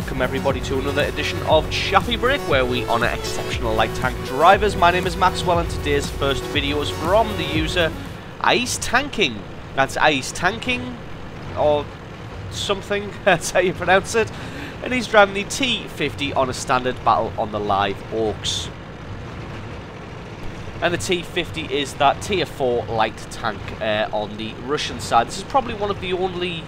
welcome everybody to another edition of Chaffee Break, where we honour exceptional light tank drivers. My name is Maxwell, and today's first video is from the user Ice Tanking. That's Ice Tanking, or something, that's how you pronounce it. And he's driving the T50 on a standard battle on the live Orcs. And the T50 is that tier 4 light tank on the Russian side. This is probably one of the only...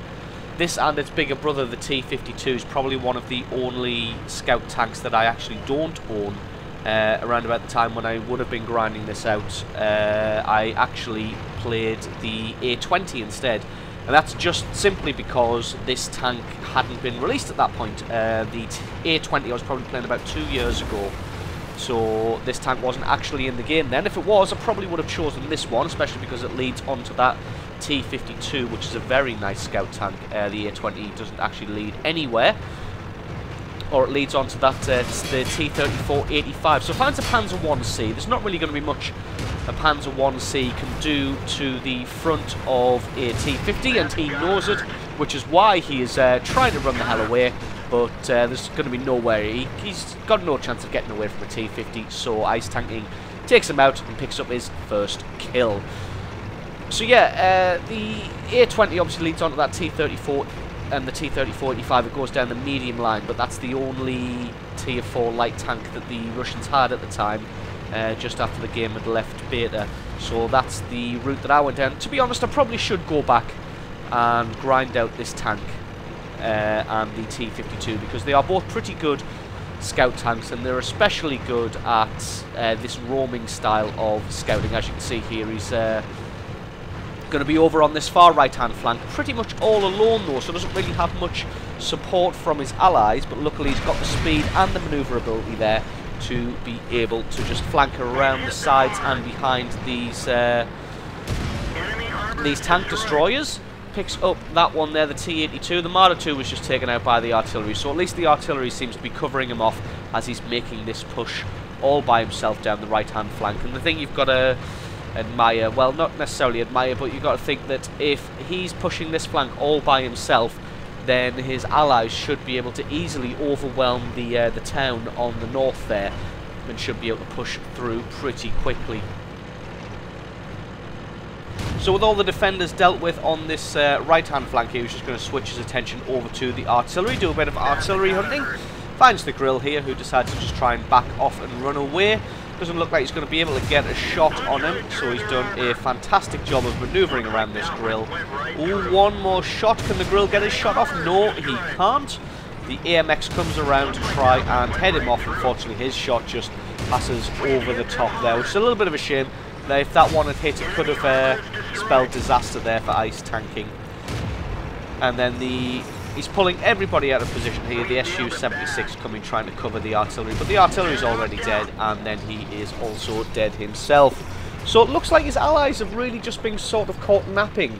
This and its bigger brother, the T52, is probably one of the only scout tanks that I actually don't own. Around about the time when I would have been grinding this out, I actually played the A20 instead. And that's just simply because this tank hadn't been released at that point. The A20 I was probably playing about 2 years ago. So this tank wasn't actually in the game then. If it was, I probably would have chosen this one, especially because it leads onto that T52, which is a very nice scout tank. The A20 doesn't actually lead anywhere. Or it leads onto that the T34-85. So if it's a Panzer 1C, there's not really going to be much a Panzer 1C can do to the front of a T50, and he knows it, which is why he is trying to run the hell away. But there's going to be nowhere. He's got no chance of getting away from a T50, so Ice Tanking takes him out and picks up his first kill. So yeah, the A20 obviously leads onto that T34 and the T34-85. It goes down the medium line, but that's the only tier 4 light tank that the Russians had at the time, just after the game had left beta. So that's the route that I went down. To be honest, I probably should go back and grind out this tank and the T52, because they are both pretty good scout tanks, and they're especially good at this roaming style of scouting. As you can see here, he's going to be over on this far right hand flank pretty much all alone though, so doesn't really have much support from his allies, but luckily he's got the speed and the manoeuvrability there to be able to just flank around the sides and behind these tank destroyers. Picks up that one there, the T82. The Marder 2 was just taken out by the artillery, so at least the artillery seems to be covering him off as he's making this push all by himself down the right hand flank. And the thing you've got to admire, well, not necessarily admire, but you've got to think that if he's pushing this flank all by himself, then his allies should be able to easily overwhelm the town on the north there, and should be able to push through pretty quickly. So with all the defenders dealt with on this right-hand flank here, he's just going to switch his attention over to the artillery, do a bit of artillery hunting. Finds the grill here, who decides to just try and back off and run away. Doesn't look like he's going to be able to get a shot on him, so he's done a fantastic job of manoeuvring around this grill. Ooh, one more shot. Can the grill get his shot off? No, he can't. The AMX comes around to try and head him off. Unfortunately, his shot just passes over the top there, which is a little bit of a shame. Now, if that one had hit, it could have spelled disaster there for Ice Tanking. And then he's pulling everybody out of position here. The Su-76 coming, trying to cover the artillery, but the artillery's already dead, and then he is also dead himself. So it looks like his allies have really just been sort of caught napping.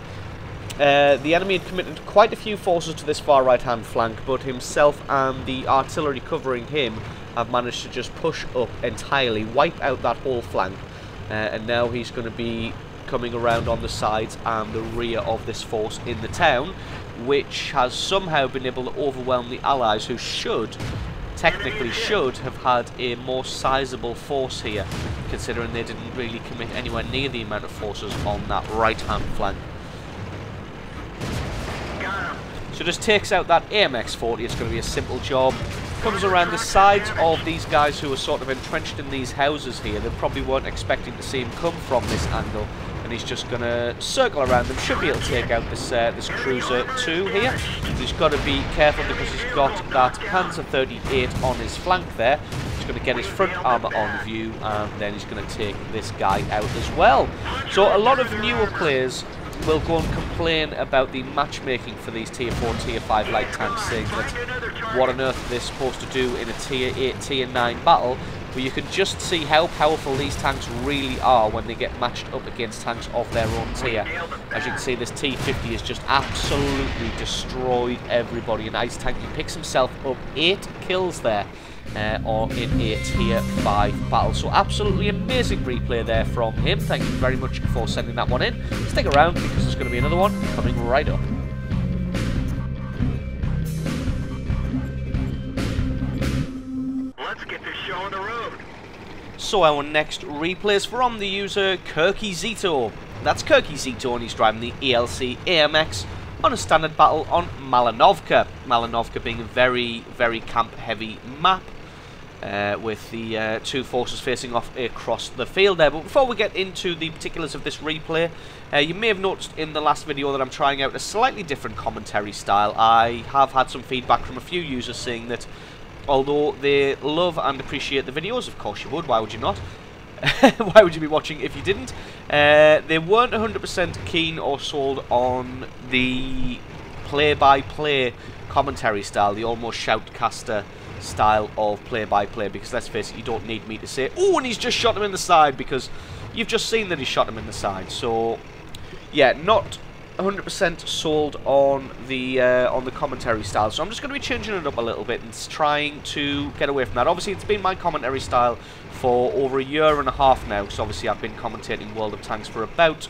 The enemy had committed quite a few forces to this far right-hand flank, but himself and the artillery covering him have managed to just push up entirely, wipe out that whole flank. And now he's going to be coming around on the sides and the rear of this force in the town, which has somehow been able to overwhelm the allies, who technically should have had a more sizable force here, considering they didn't really commit anywhere near the amount of forces on that right-hand flank. So just takes out that AMX-40. It's going to be a simple job. Comes around the sides of these guys who are sort of entrenched in these houses here. They probably weren't expecting to see him come from this angle, and he's just going to circle around them. Should be able to take out this this Cruiser 2 here. He's got to be careful because he's got that Panzer 38 on his flank there. He's going to get his front armour on view, and then he's going to take this guy out as well. So a lot of newer players will go and complain about the matchmaking for these tier 4, tier 5 light tanks, saying that what on earth they're supposed to do in a tier 8, tier 9 battle, but you can just see how powerful these tanks really are when they get matched up against tanks of their own tier. As you can see, this T50 has just absolutely destroyed everybody, and Ice Tanking picks himself up 8 kills there. Or in a tier 5 battle. So absolutely amazing replay there from him. Thank you very much for sending that one in. Stick around because there's going to be another one coming right up. Let's get this show on the road. So our next replay is from the user Kirky Zito. That's Kirky Zito, and he's driving the ELC AMX on a standard battle on Malinovka. Malinovka being a very, very camp-heavy map, with the two forces facing off across the field there. But before we get into the particulars of this replay, you may have noticed in the last video that I'm trying out a slightly different commentary style. I have had some feedback from a few users saying that although they love and appreciate the videos, of course you would, why would you not? Why would you be watching if you didn't? They weren't 100% keen or sold on the play-by-play commentary style, the almost shoutcaster style of play-by-play, because let's face it, you don't need me to say, oh, and he's just shot him in the side, because you've just seen that he shot him in the side. So, yeah, not 100% sold on the commentary style, so I'm just going to be changing it up a little bit and trying to get away from that. Obviously, it's been my commentary style for over a year and a half now, because obviously I've been commentating World of Tanks for about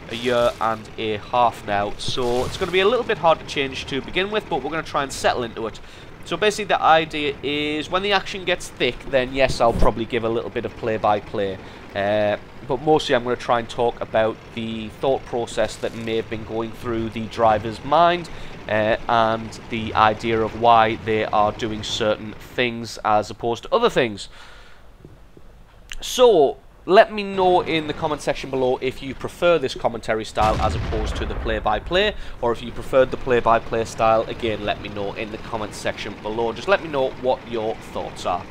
a year and a half now, so it's going to be a little bit hard to change to begin with, but we're going to try and settle into it. So basically the idea is when the action gets thick, then yes, I'll probably give a little bit of play-by-play. But mostly I'm going to try and talk about the thought process that may have been going through the driver's mind, and the idea of why they are doing certain things as opposed to other things. So, let me know in the comment section below if you prefer this commentary style as opposed to the play-by-play, or if you preferred the play-by-play style. Again, let me know in the comment section below. Just let me know what your thoughts are.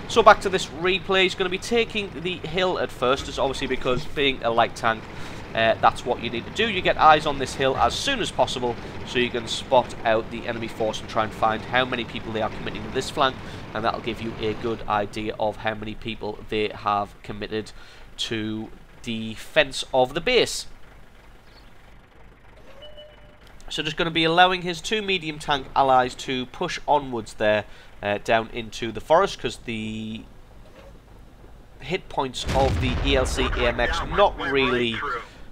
So back to this replay, he's going to be taking the hill at first, just obviously because being a light tank, that's what you need to do. You get eyes on this hill as soon as possible, so you can spot out the enemy force and try and find how many people they are committing to this flank, and that'll give you a good idea of how many people they have committed to defense of the base. So just going to be allowing his two medium tank allies to push onwards there, down into the forest, because the hit points of the ELC AMX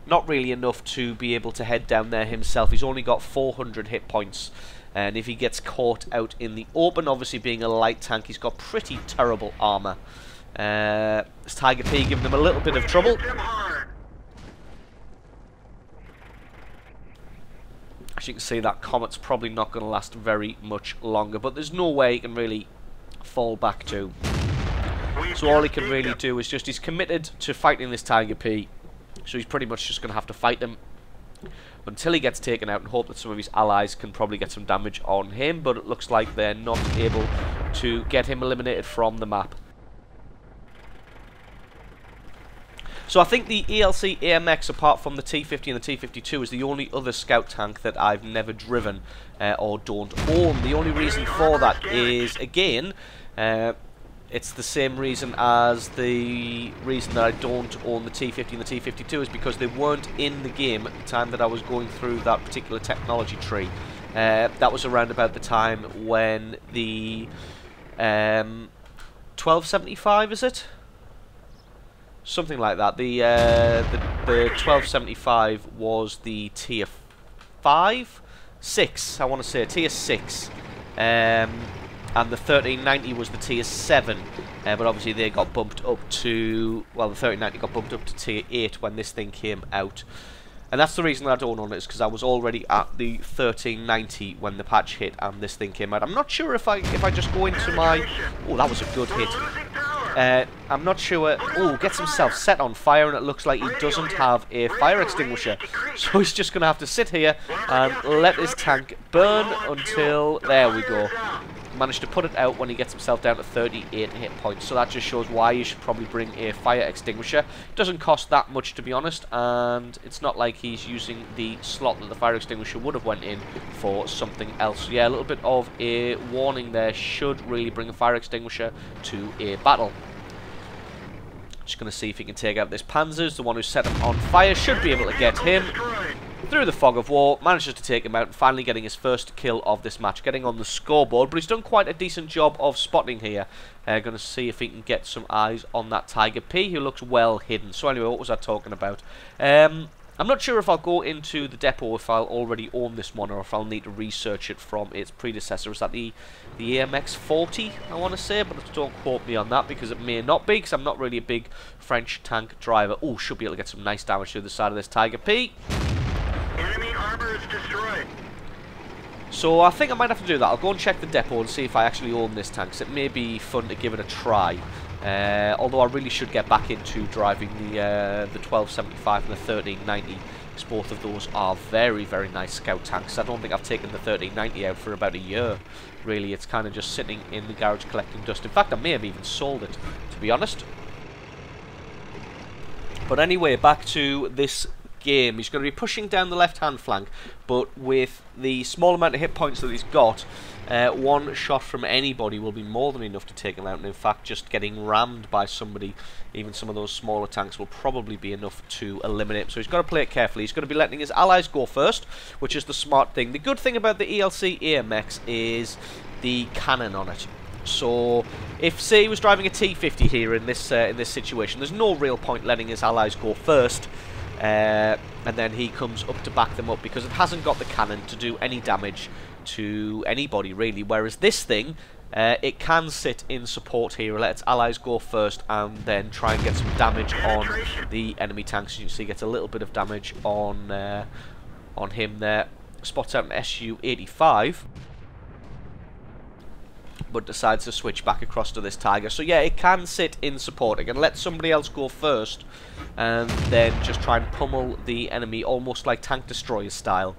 not really enough to be able to head down there himself. He's only got 400 hit points, and if he gets caught out in the open, obviously being a light tank, he's got pretty terrible armor. This Tiger P giving him a little bit of trouble. As you can see, that Comet's probably not going to last very much longer, but there's no way he can really fall back to. So all he can really do is he's committed to fighting this Tiger P, so he's pretty much just going to have to fight him until he gets taken out and hope that some of his allies can probably get some damage on him, but it looks like they're not able to get him eliminated from the map. So I think the ELC AMX, apart from the T50 and the T52, is the only other scout tank that I've never driven or don't own. The only reason for that is, again, it's the same reason as the reason that I don't own the T50 and the T52, is because they weren't in the game at the time that I was going through that particular technology tree. That was around about the time when the 1275, is it? Something like that. The 1275 was the tier 5? 6, I want to say, tier 6. And the 1390 was the tier 7. But obviously they got bumped up to, well, the 1390 got bumped up to tier 8 when this thing came out. And that's the reason that I don't own it, is because I was already at the 1390 when the patch hit and this thing came out. I'm not sure if I just go into my... Oh, that was a good hit. I'm not sure... Oh, gets himself set on fire, and it looks like he doesn't have a fire extinguisher. So he's just going to have to sit here and let his tank burn until... There we go. Managed to put it out when he gets himself down to 38 hit points. So that just shows why you should probably bring a fire extinguisher. It doesn't cost that much, to be honest, and it's not like he's using the slot that the fire extinguisher would have went in for something else. So yeah, a little bit of a warning there. Should really bring a fire extinguisher to a battle. Just going to see if he can take out this Panzers. The one who set him on fire should be able to get him through the fog of war. Manages to take him out and finally getting his first kill of this match, getting on the scoreboard. But he's done quite a decent job of spotting here. Going to see if he can get some eyes on that Tiger P, who looks well hidden. So anyway, what was I talking about? I'm not sure if I'll go into the depot if I'll already own this one or if I'll need to research it from its predecessor. Is that the AMX 40, I want to say, but don't quote me on that because it may not be, because I'm not really a big French tank driver. Oh, should be able to get some nice damage to the side of this Tiger P. Enemy armor is destroyed. So I think I might have to do that. I'll go and check the depot and see if I actually own this tank, because it may be fun to give it a try. Although I really should get back into driving the 1275 and the 1390, because both of those are very, very nice scout tanks. I don't think I've taken the 1390 out for about a year, really. It's kind of just sitting in the garage collecting dust. In fact, I may have even sold it, to be honest. But anyway, back to this game. He's going to be pushing down the left-hand flank, but with the small amount of hit points that he's got, one shot from anybody will be more than enough to take him out, and in fact just getting rammed by somebody, even some of those smaller tanks, will probably be enough to eliminate him. So he's got to play it carefully. He's going to be letting his allies go first, which is the smart thing. The good thing about the ELC AMX is the cannon on it. So if, say, he was driving a T50 here in this situation, there's no real point letting his allies go first, and then he comes up to back them up, because it hasn't got the cannon to do any damage to anybody, really. Whereas this thing, it can sit in support here, let its allies go first, and then try and get some damage on the enemy tanks. You can see he gets a little bit of damage on him there. Spots out an Su-85, but decides to switch back across to this Tiger. So yeah, it can sit in support. It can let somebody else go first, and then just try and pummel the enemy, almost like Tank Destroyer style.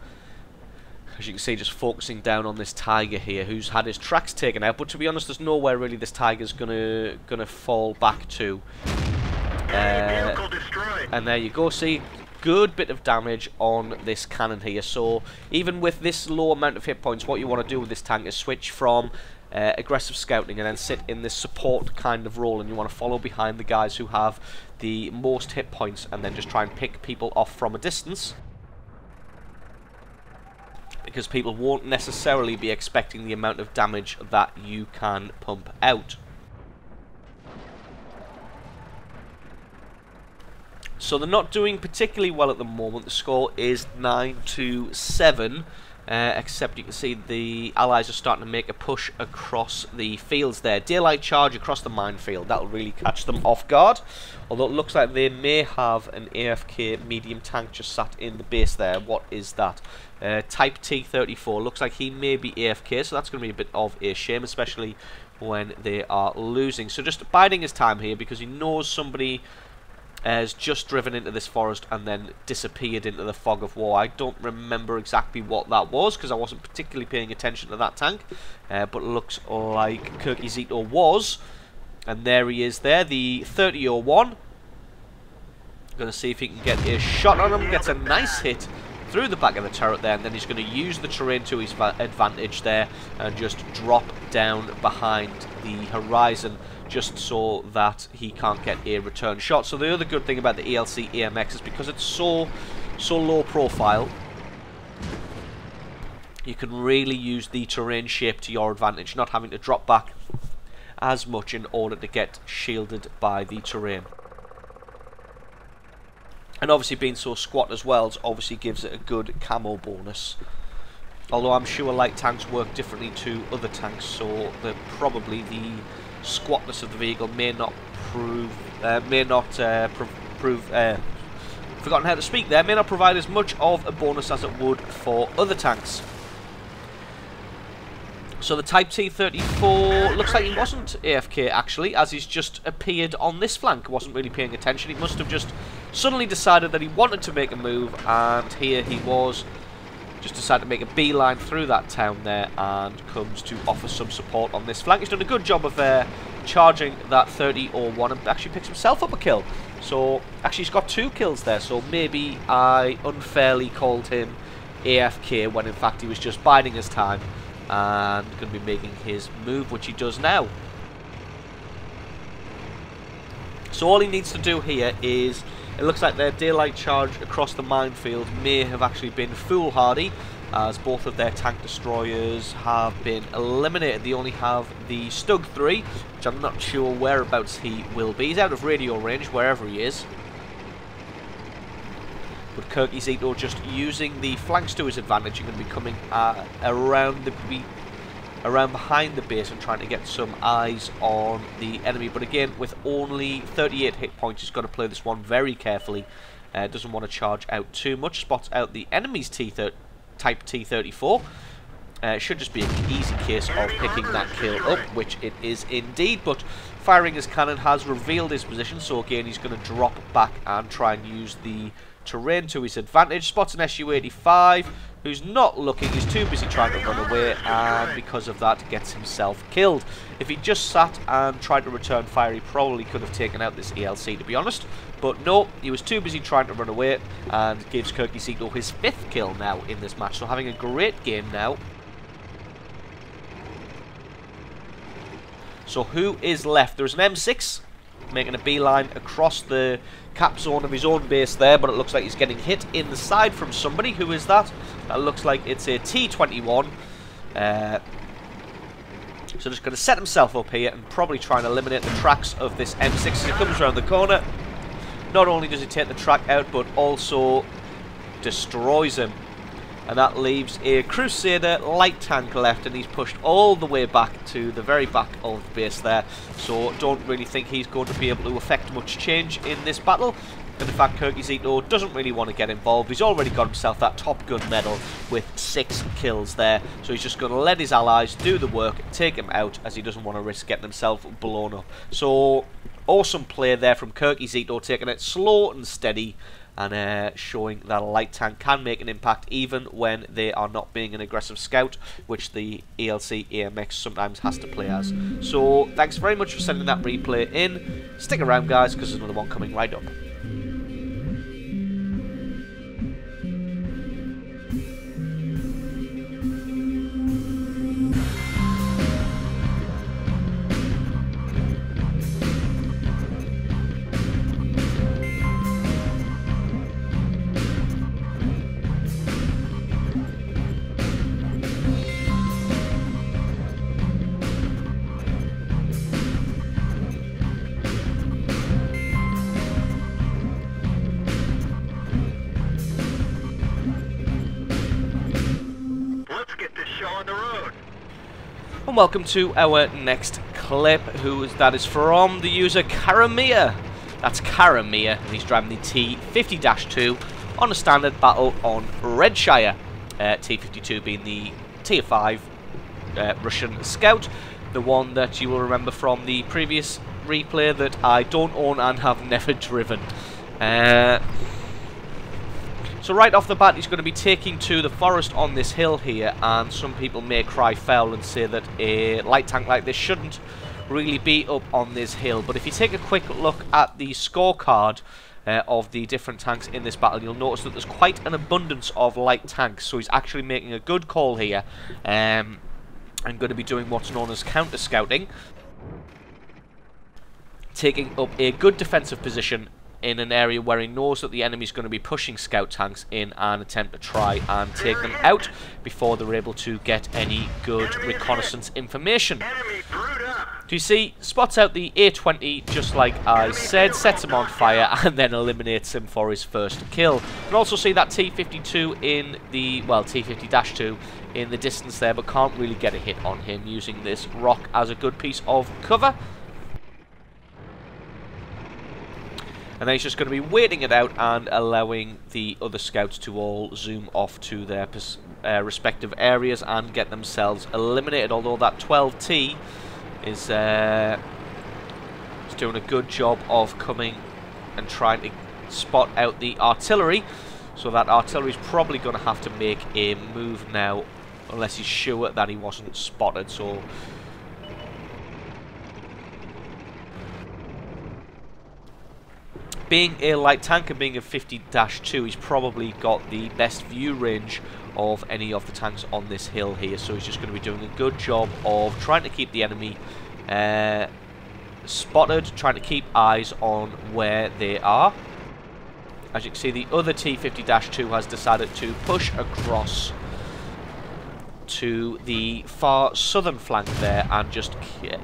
As you can see, just focusing down on this Tiger here, who's had his tracks taken out. But to be honest, there's nowhere really this Tiger's gonna fall back to. And there you go. See, good bit of damage on this cannon here. So even with this low amount of hit points, what you want to do with this tank is switch from aggressive scouting and then sit in this support kind of role, and you want to follow behind the guys who have the most hit points, and then just try and pick people off from a distance, because people won't necessarily be expecting the amount of damage that you can pump out. So they're not doing particularly well at the moment. The score is 9-7. Except you can see the allies are starting to make a push across the fields there. Daylight charge across the minefield. That'll really catch them off guard. Although it looks like they may have an AFK medium tank just sat in the base there. What is that? Type T-34. Looks like he may be AFK, so that's going to be a bit of a shame, especially when they are losing. So just biding his time here, because he knows somebody has just driven into this forest and then disappeared into the fog of war. I don't remember exactly what that was, because I wasn't particularly paying attention to that tank, but it looks like Kirky Zito was, and there he is there, the 3001. Going to see if he can get a shot on him. Gets a nice hit through the back of the turret there, and then he's going to use the terrain to his advantage there and just drop down behind the horizon, just so that he can't get a return shot. So the other good thing about the ELC AMX is because it's so low profile, you can really use the terrain shape to your advantage, not having to drop back as much in order to get shielded by the terrain. And obviously being so squat as well obviously gives it a good camo bonus. Although I'm sure light tanks work differently to other tanks, so probably the squatness of the vehicle may not forgotten how to speak there, may not provide as much of a bonus as it would for other tanks. So the Type T-34 looks like he wasn't AFK actually, as he's just appeared on this flank. Wasn't really paying attention. He must have just suddenly decided that he wanted to make a move, and here he was. Just decided to make a beeline through that town there and comes to offer some support on this flank. He's done a good job of charging that 30-01 and actually picks himself up a kill. So actually he's got 2 kills there, so maybe I unfairly called him AFK when in fact he was just biding his time and going to be making his move, which he does now. So all he needs to do here is, it looks like their daylight charge across the minefield may have actually been foolhardy, as both of their tank destroyers have been eliminated. They only have the Stug 3, which I'm not sure whereabouts he will be. He's out of radio range, wherever he is. But Kirkizito just using the flanks to his advantage. You're going to be coming around behind the base and trying to get some eyes on the enemy. But again, with only 38 hit points, he's got to play this one very carefully. Doesn't want to charge out too much. Spots out the enemy's Type T-34. It should just be an easy case of picking that kill up, which it is indeed. But firing his cannon has revealed his position, so again he's going to drop back and try and use the terrain to his advantage. Spots an Su-85, who's not looking. He's too busy trying to run away, and because of that gets himself killed. If he just sat and tried to return fire, he probably could have taken out this ELC, to be honest. But no, he was too busy trying to run away, and gives Kirkizito his 5th kill now in this match. So having a great game now. So who is left? There's an M6 making a beeline across the cap zone of his own base there, but it looks like he's getting hit in the side from somebody. Who is that? That looks like it's a T-21. So just going to set himself up here and probably try and eliminate the tracks of this M6 as he comes around the corner. Not only does he take the track out, but also destroys him. And that leaves a Crusader light tank left, and he's pushed all the way back to the very back of the base there. So don't really think he's going to be able to affect much change in this battle. And in fact, Kirkizito doesn't really want to get involved. He's already got himself that Top Gun medal with 6 kills there. So he's just going to let his allies do the work, take him out, as he doesn't want to risk getting himself blown up. So awesome play there from Kirkizito, taking it slow and steady, and showing that a light tank can make an impact even when they are not being an aggressive scout, which the ELC AMX sometimes has to play as. So thanks very much for sending that replay in. Stick around, guys, because there's another one coming right up. And welcome to our next clip, that is from the user Karamia. That's Karamia, and he's driving the T50-2 on a standard battle on Redshire. T52 being the Tier 5 Russian scout, the one that you will remember from the previous replay that I don't own and have never driven. So right off the bat, he's going to be taking to the forest on this hill here, and some people may cry foul and say that a light tank like this shouldn't really be up on this hill. But if you take a quick look at the scorecard of the different tanks in this battle, you'll notice that there's quite an abundance of light tanks. So he's actually making a good call here, and going to be doing what's known as counter-scouting, taking up a good defensive position in an area where he knows that the enemy's going to be pushing scout tanks in and attempt to try and take them out before they're able to get any good reconnaissance information. Do you see? Spots out the A20 just like I said, sets him on fire, and then eliminates him for his first kill. You can also see that T52 in the, well, T50-2 in the distance there, but can't really get a hit on him, using this rock as a good piece of cover. And then he's just going to be waiting it out and allowing the other scouts to all zoom off to their respective areas and get themselves eliminated. Although that 12T is doing a good job of coming and trying to spot out the artillery. So that artillery's probably going to have to make a move now, unless he's sure that he wasn't spotted. So being a light tank and being a 50-2, he's probably got the best view range of any of the tanks on this hill here. So he's just going to be doing a good job of trying to keep the enemy spotted, trying to keep eyes on where they are. As you can see, the other T50-2 has decided to push across to the far southern flank there and just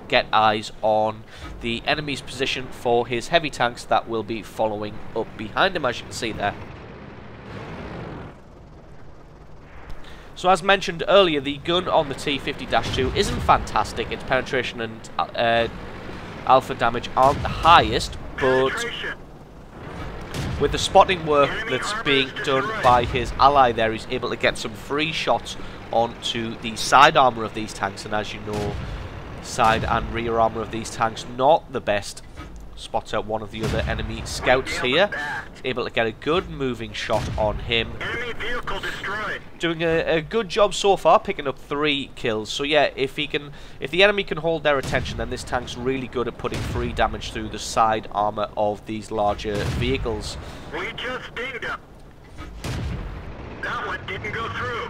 get eyes on the enemy's position for his heavy tanks that will be following up behind him, as you can see there. So as mentioned earlier, the gun on the T50-2 isn't fantastic. Its penetration and alpha damage aren't the highest, but with the spotting work that's being done by his ally there, he's able to get some free shots onto the side armour of these tanks, and as you know, side and rear armour of these tanks not the best. Spots out one of the other enemy scouts here. Able to get a good moving shot on him. Enemy vehicle destroyed. Doing a good job so far, picking up 3 kills. So yeah, if the enemy can hold their attention, then this tank's really good at putting free damage through the side armour of these larger vehicles. We just dinged him. That one didn't go through.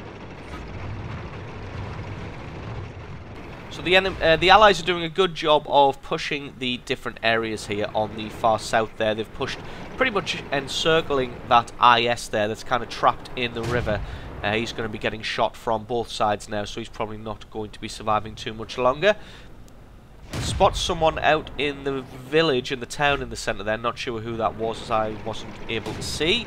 So the Allies are doing a good job of pushing the different areas here on the far south there. They've pushed pretty much encircling that IS there that's kind of trapped in the river. He's going to be getting shot from both sides now, so he's probably not going to be surviving too much longer. Spots someone out in the village, in the town in the centre there. Not sure who that was, as I wasn't able to see.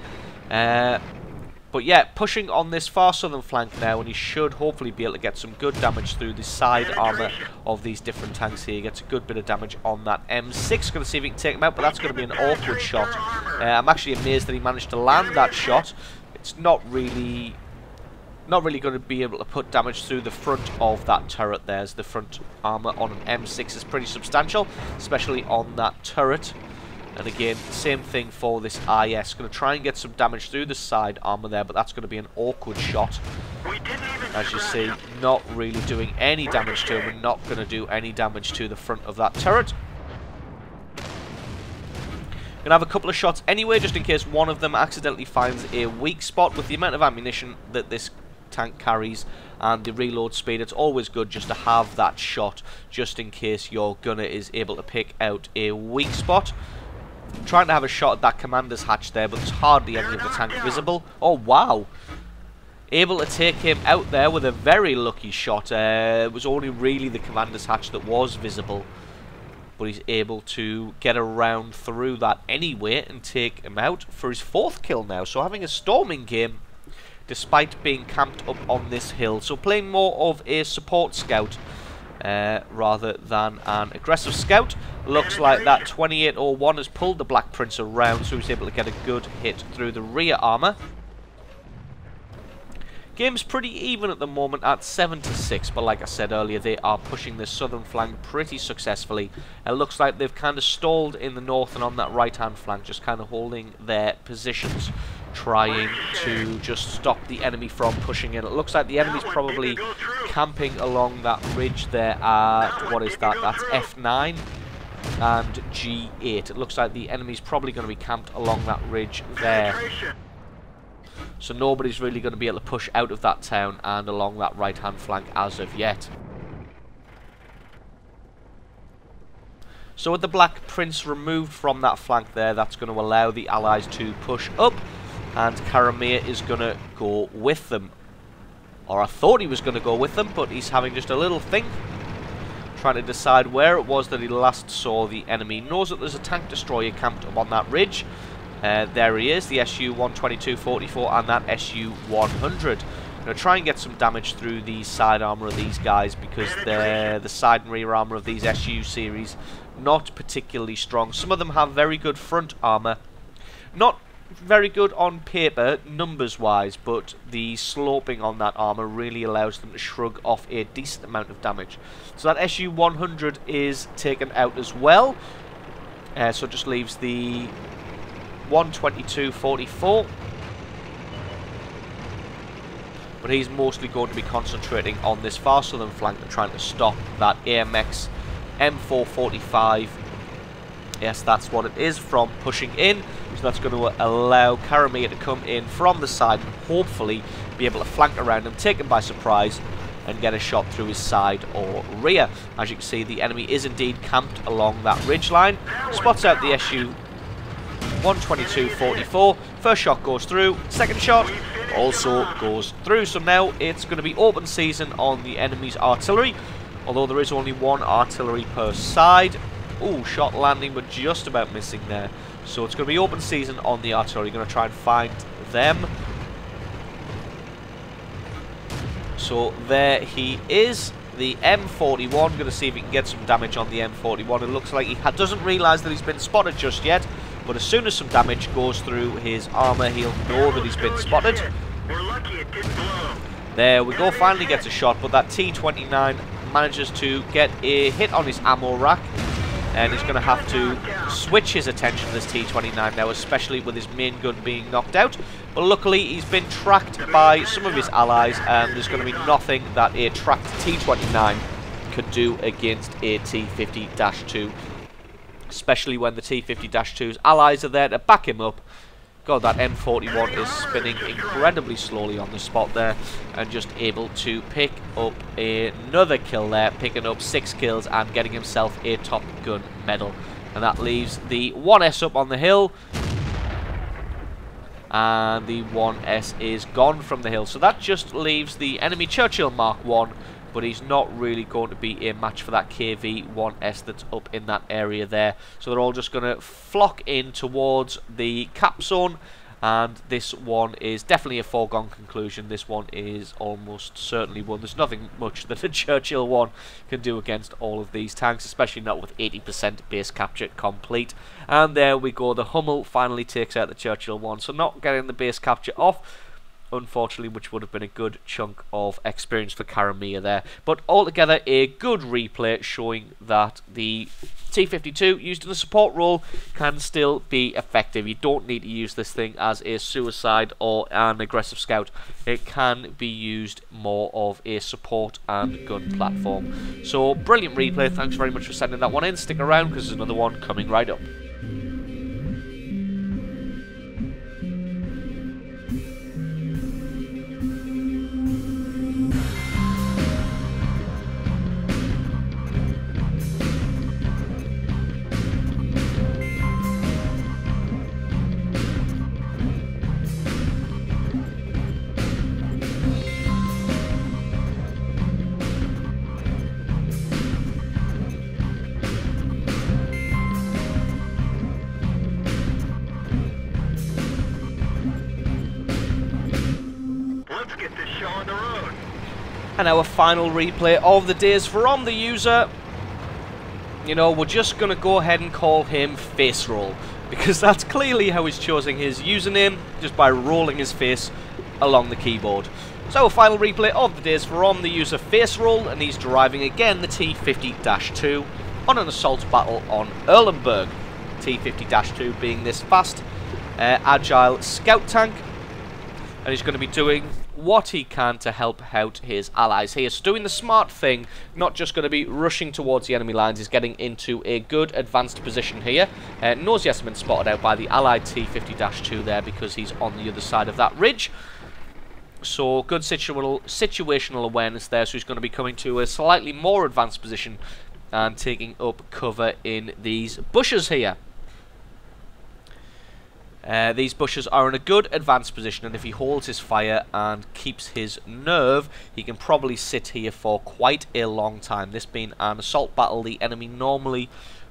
But yeah, pushing on this far southern flank now, and he should hopefully be able to get some good damage through the side armour of these different tanks here. He gets a good bit of damage on that M6. Going to see if he can take him out, but that's going to be an awkward shot. I'm actually amazed that he managed to land that shot. It's not really going to be able to put damage through the front of that turret there, as the front armour on an M6 is pretty substantial, especially on that turret. And again, same thing for this IS. Going to try and get some damage through the side armour there, but that's going to be an awkward shot. As you see, not really doing any damage to him, and not going to do any damage to the front of that turret. Going to have a couple of shots anyway, just in case one of them accidentally finds a weak spot. With the amount of ammunition that this tank carries and the reload speed, it's always good just to have that shot, just in case your gunner is able to pick out a weak spot. Trying to have a shot at that commander's hatch there, but there's hardly any of the tank visible. Oh wow, able to take him out there with a very lucky shot. It was only really the commander's hatch that was visible, but he's able to get around through that anyway and take him out for his 4th kill now. So having a storming game despite being camped up on this hill. So playing more of a support scout rather than an aggressive scout. Looks like that 2801 has pulled the Black Prince around, so he's able to get a good hit through the rear armour. Game's pretty even at the moment at 7-6, but like I said earlier, they are pushing the southern flank pretty successfully. It looks like they've kind of stalled in the north and on that right-hand flank, just kind of holding their positions, trying to just stop the enemy from pushing in. It looks like the enemy's probably camping along that ridge there at, what is that? That's F9 and G8. It looks like the enemy's probably going to be camped along that ridge there. So nobody's really going to be able to push out of that town and along that right-hand flank as of yet. So with the Black Prince removed from that flank there, that's going to allow the Allies to push up, and Karamir is going to go with them. Or I thought he was going to go with them, but he's having just a little think, trying to decide where it was that he last saw the enemy. He knows that there's a tank destroyer camped up on that ridge. There he is, the SU-122-44 and that SU-100. Now try and get some damage through the side armour of these guys, because the side and rear armour of these SU series not particularly strong. Some of them have very good front armour, not very good on paper numbers wise, but the sloping on that armour really allows them to shrug off a decent amount of damage. So that SU-100 is taken out as well, so just leaves the 122-44, but he's mostly going to be concentrating on this far southern flank and trying to stop that AMX M445. Yes, that's what it is, from pushing in. So that's going to allow Karamir to come in from the side and hopefully be able to flank around him, take him by surprise, and get a shot through his side or rear. As you can see, the enemy is indeed camped along that ridge line. Spots out the SU 122-44. First shot goes through, second shot also goes through. So now it's going to be open season on the enemy's artillery, although there is only one artillery per side. Ooh, shot landing but just about missing there. So it's going to be open season on the artillery. Going to try and find them. So there he is, the M41. Going to see if he can get some damage on the M41. It looks like he doesn't realise that he's been spotted just yet, but as soon as some damage goes through his armour, he'll know that he's been spotted. We're lucky it didn't blow. There we go, finally gets a shot, but that T29 manages to get a hit on his ammo rack, and he's going to have to switch his attention to this T29 now, especially with his main gun being knocked out. But luckily he's been tracked by some of his allies, and there's going to be nothing that a tracked T29 could do against a T50-2, especially when the T50-2's allies are there to back him up. God, that M41 is spinning incredibly slowly on the spot there, and just able to pick up another kill there, picking up 6 kills and getting himself a Top Gun medal. And that leaves the 1S up on the hill, and the 1S is gone from the hill. So that just leaves the enemy Churchill Mark 1, but he's not really going to be a match for that KV-1S that's up in that area there. So they're all just going to flock in towards the cap zone, and this one is definitely a foregone conclusion. This one is almost certainly won. There's nothing much that a Churchill 1 can do against all of these tanks, especially not with 80% base capture complete. And there we go, the Hummel finally takes out the Churchill 1, so not getting the base capture off, unfortunately, which would have been a good chunk of experience for Karamia there. But altogether, a good replay showing that the T52 used in a support role can still be effective. You don't need to use this thing as a suicide or an aggressive scout. It can be used more of a support and gun platform. So, brilliant replay. Thanks very much for sending that one in. Stick around because there's another one coming right up. And our final replay of the day is from the user. You know, we're just going to go ahead and call him Face Roll, because that's clearly how he's choosing his username, just by rolling his face along the keyboard. So our final replay of the day is from the user Face Roll, and he's driving again the T50-2 on an assault battle on Erlenberg. T50-2 being this fast, agile scout tank, and he's going to be doing what he can to help out his allies here. So doing the smart thing, not just going to be rushing towards the enemy lines, he's getting into a good advanced position here. Knows he hasn't been spotted out by the allied T50-2 there because he's on the other side of that ridge. So good situational awareness there, so he's going to be coming to a slightly more advanced position and taking up cover in these bushes here. These bushes are in a good advanced position, and if he holds his fire and keeps his nerve, he can probably sit here for quite a long time. This being an assault battle, the enemy normally,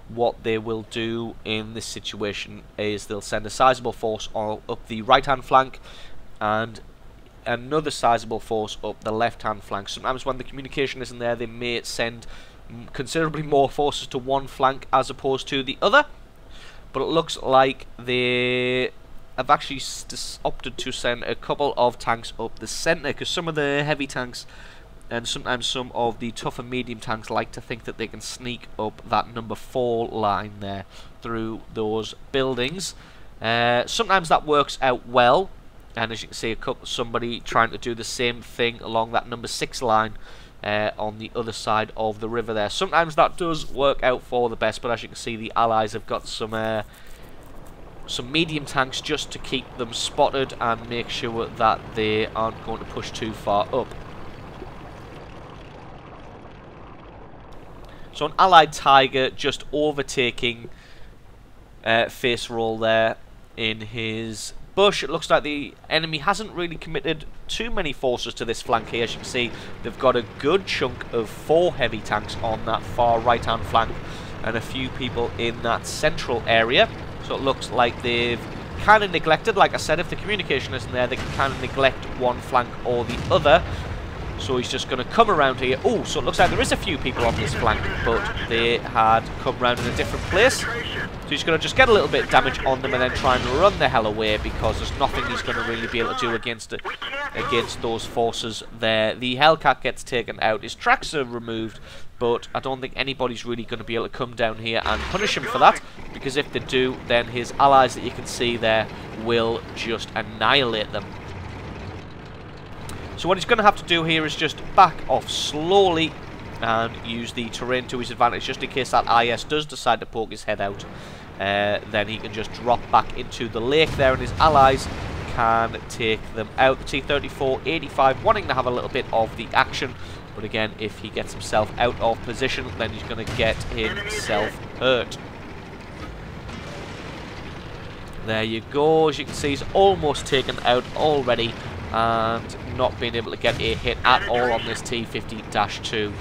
what they will do in this situation is they'll send a sizable force up the right-hand flank and another sizable force up the left-hand flank. Sometimes when the communication isn't there, they may send considerably more forces to one flank as opposed to the other. But it looks like they have actually opted to send a couple of tanks up the centre, because some of the heavy tanks and sometimes some of the tougher medium tanks like to think that they can sneak up that number 4 line there through those buildings. Sometimes that works out well, and as you can see, somebody trying to do the same thing along that number 6 line on the other side of the river there. Sometimes that does work out for the best, but as you can see, the allies have got some medium tanks just to keep them spotted and make sure that they aren't going to push too far up. So an allied Tiger just overtaking Face Roll there in his bush. It looks like the enemy hasn't really committed too many forces to this flank here. As you can see, they've got a good chunk of 4 heavy tanks on that far right hand flank and a few people in that central area. So it looks like they've kind of neglected, like I said, if the communication isn't there, they can kind of neglect one flank or the other. So he's just going to come around here. Oh, so it looks like there is a few people on this flank, but they had come round in a different place. So he's going to just get a little bit of damage on them and then try and run the hell away, because there's nothing he's going to really be able to do against those forces there. The Hellcat gets taken out. His tracks are removed, but I don't think anybody's really going to be able to come down here and punish him for that, because if they do, then his allies that you can see there will just annihilate them. So what he's going to have to do here is just back off slowly and use the terrain to his advantage, just in case that IS does decide to poke his head out. Then he can just drop back into the lake there, and his allies can take them out. The T-34-85 wanting to have a little bit of the action, but again, if he gets himself out of position, then he's going to get himself hurt. There you go. As you can see, he's almost taken out already, and not being able to get a hit at all on this T-50-2.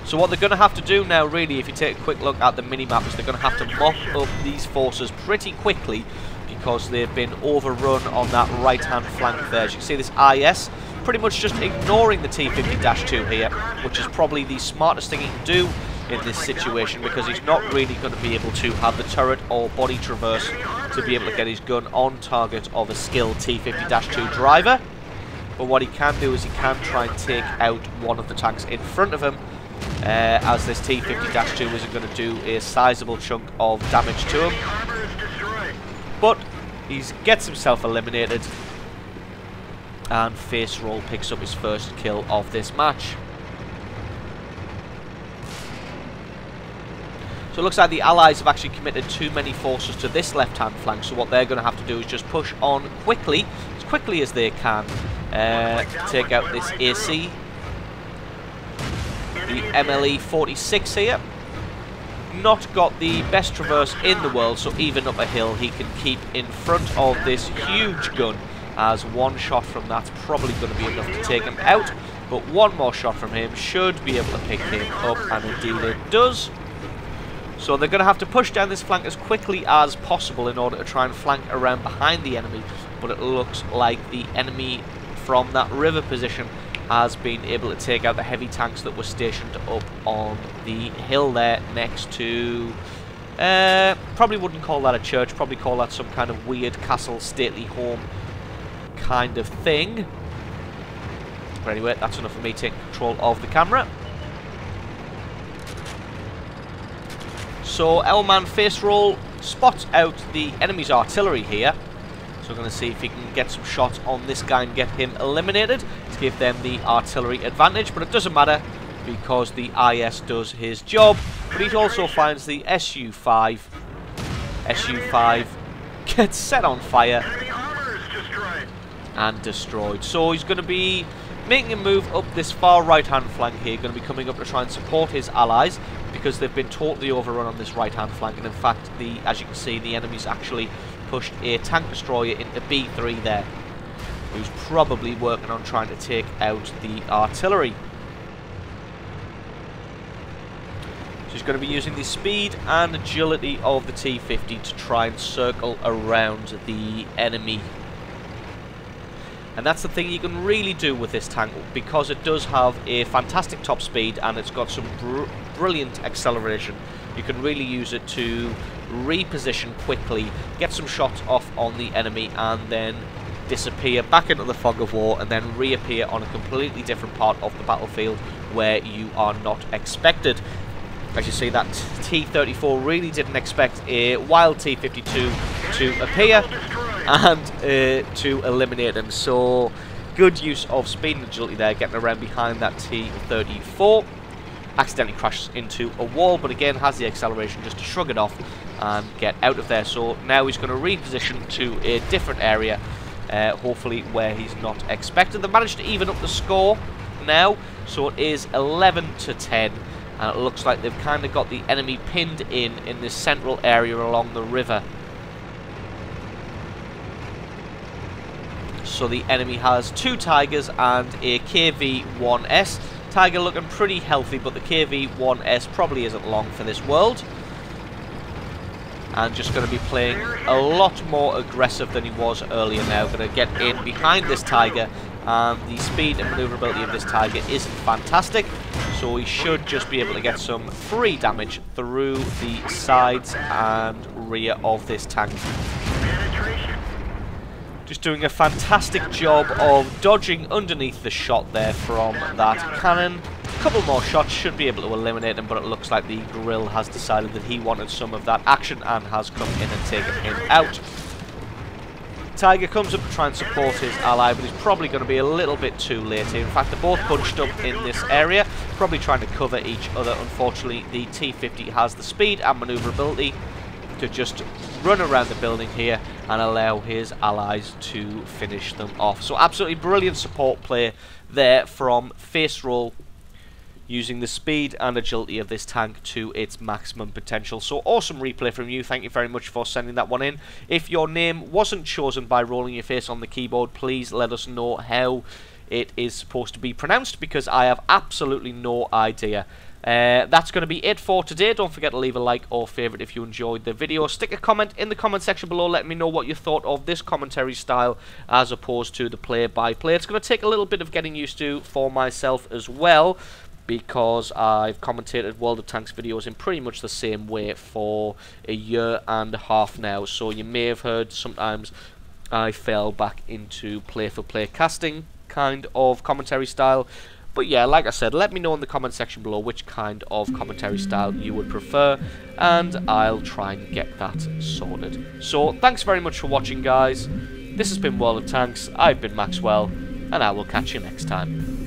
So what they're going to have to do now, really, if you take a quick look at the minimap, is they're going to have to mop up these forces pretty quickly, because they've been overrun on that right-hand flank there. As you can see, this IS pretty much just ignoring the T-50-2 here, which is probably the smartest thing he can do in this situation, because he's not really going to be able to have the turret or body traverse to be able to get his gun on target of a skilled T-50-2 driver. But what he can do is he can try and take out one of the tanks in front of him, as this T-50-2 isn't going to do a sizable chunk of damage to him. But he gets himself eliminated, and Face Roll picks up his first kill of this match. So it looks like the Allies have actually committed too many forces to this left-hand flank, so what they're going to have to do is just push on quickly, as quickly as they can, take out this AC. The MLE 46 here. Not got the best traverse in the world, so even up a hill he can keep in front of this huge gun, as one shot from that's probably going to be enough to take him out, but one more shot from him should be able to pick him up, and indeed it does. So they're going to have to push down this flank as quickly as possible in order to try and flank around behind the enemy, but it looks like the enemy from that river position has been able to take out the heavy tanks that were stationed up on the hill there next to... probably wouldn't call that a church, probably call that some kind of weird castle, stately home kind of thing. But anyway, that's enough for me taking control of the camera. So L-Man Face Roll spots out the enemy's artillery here. So we're going to see if he can get some shots on this guy and get him eliminated to give them the artillery advantage. But it doesn't matter, because the IS does his job. But he also finds the SU-5. SU-5 gets set on fire and destroyed. So he's going to be making a move up this far right-hand flank here, going to be coming up to try and support his allies, because they've been totally overrun on this right-hand flank. And in fact, as you can see, the enemy's actually pushed a tank destroyer into B3 there, who's probably working on trying to take out the artillery. So he's going to be using the speed and agility of the T-50 to try and circle around the enemy. And that's the thing you can really do with this tank, because it does have a fantastic top speed and it's got some brilliant acceleration. You can really use it to reposition quickly, get some shots off on the enemy, and then disappear back into the fog of war, and then reappear on a completely different part of the battlefield where you are not expected. As you see, that T-34 really didn't expect a wild T-52 to appear and to eliminate him. So good use of speed and agility there, getting around behind that T-34. Accidentally crashes into a wall, but again has the acceleration just to shrug it off and get out of there. So now he's going to reposition to a different area, hopefully where he's not expected. They managed to even up the score now, so it is 11-10, and it looks like they've kind of got the enemy pinned in this central area along the river. So the enemy has 2 Tigers and a KV-1S. Tiger looking pretty healthy, but the KV-1S probably isn't long for this world. and just going to be playing a lot more aggressive than he was earlier now. Going to get in behind this Tiger, and the speed and manoeuvrability of this Tiger isn't fantastic, so he should just be able to get some free damage through the sides and rear of this tank. Just doing a fantastic job of dodging underneath the shot there from that cannon. A couple more shots should be able to eliminate him, but it looks like the Grill has decided that he wanted some of that action and has come in and taken him out. Tiger comes up to try and support his ally, but he's probably going to be a little bit too late here. In fact, they're both bunched up in this area, probably trying to cover each other. Unfortunately, the T-50 has the speed and manoeuvrability to just run around the building here and allow his allies to finish them off. So absolutely brilliant support play there from Face Roll, using the speed and agility of this tank to its maximum potential. So awesome replay from you. Thank you very much for sending that one in. If your name wasn't chosen by rolling your face on the keyboard, please let us know how it is supposed to be pronounced, because I have absolutely no idea. That's going to be it for today. Don't forget to leave a like or favourite if you enjoyed the video. Stick a comment in the comment section below. Let me know what you thought of this commentary style as opposed to the play-by-play. It's going to take a little bit of getting used to for myself as well, because I've commentated World of Tanks videos in pretty much the same way for a year and a half now. So you may have heard sometimes I fell back into play-for-play casting kind of commentary style. But yeah, like I said, let me know in the comment section below which kind of commentary style you would prefer, and I'll try and get that sorted. So thanks very much for watching, guys. This has been World of Tanks. I've been Maxwell, and I will catch you next time.